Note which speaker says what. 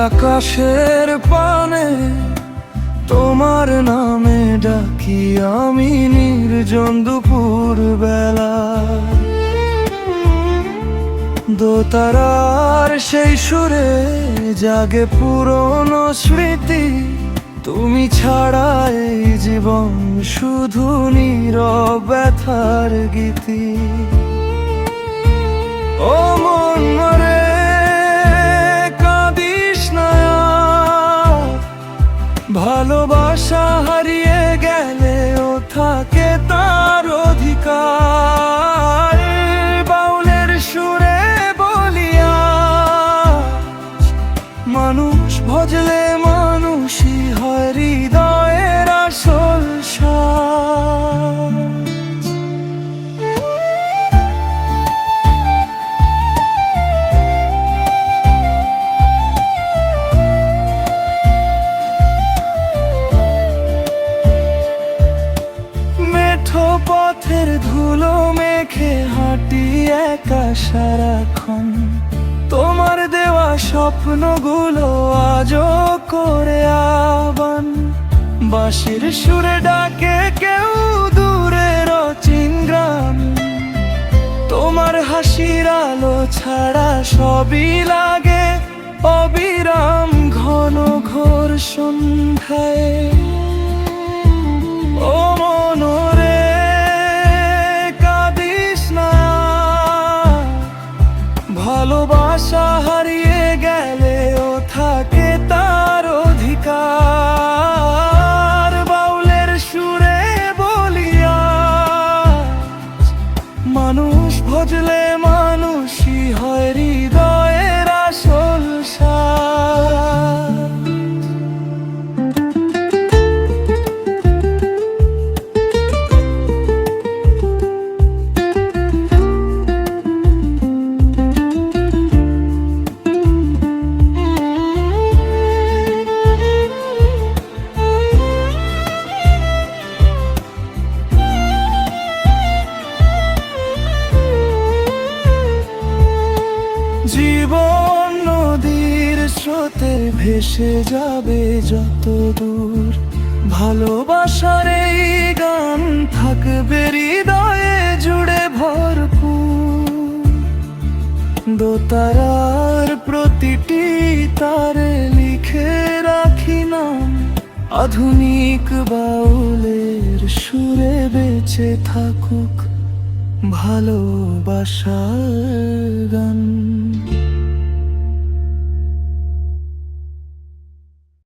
Speaker 1: আকাশের পানে তোমার নামে ডাকি আমি নির্জন দুপুর বেলা। দোতারার সেই সুরে জাগে পুরনো স্মৃতি, তুমি ছাড়া এই জীবন শুধু নীরব ব্যথার গীতি। ও মন রে কাঁদিস না, ভালোবাসা হারিয়ে গেলে ও থাকে তার অধিকার। বাউলের সুরে বলিয়া মানুষ ভজলে মানুষই হয় হৃদয়ের আসল সাজ। মেঠো পথের ধুলো মেখে হাঁটি একা সারাক্ষণ, তোমার দেওয়া স্বপ্নগুলো আজও করে আবান। বাঁশির সুরে ডাকে কেউ দূরের অচিন গ্রাম, তোমার হাসির আলো ছাড়া সবই লাগে অবিরাম ঘন ঘোর সন্ধ্যায়। ও মনরে কাঁদিস না, ভালোবাসা হারিয়ে গেলে ও থাকে তার অধিকার। বাউলের সুরে বলিয়া মানুষ ভজলে মানুষই হয় হৃদয়ের আসল সাজ। জীবন নদীর স্রোতে ভেসে যাবে যত দূর, ভালোবাসার এই গান থাকবে হৃদয়ে জুড়ে ভরপুর। দোতারার প্রতিটি তারে লিখে রাখি নাম, আধুনিক বাউলের সুরে বেঁচে থাকুক ভালোবাসার গান।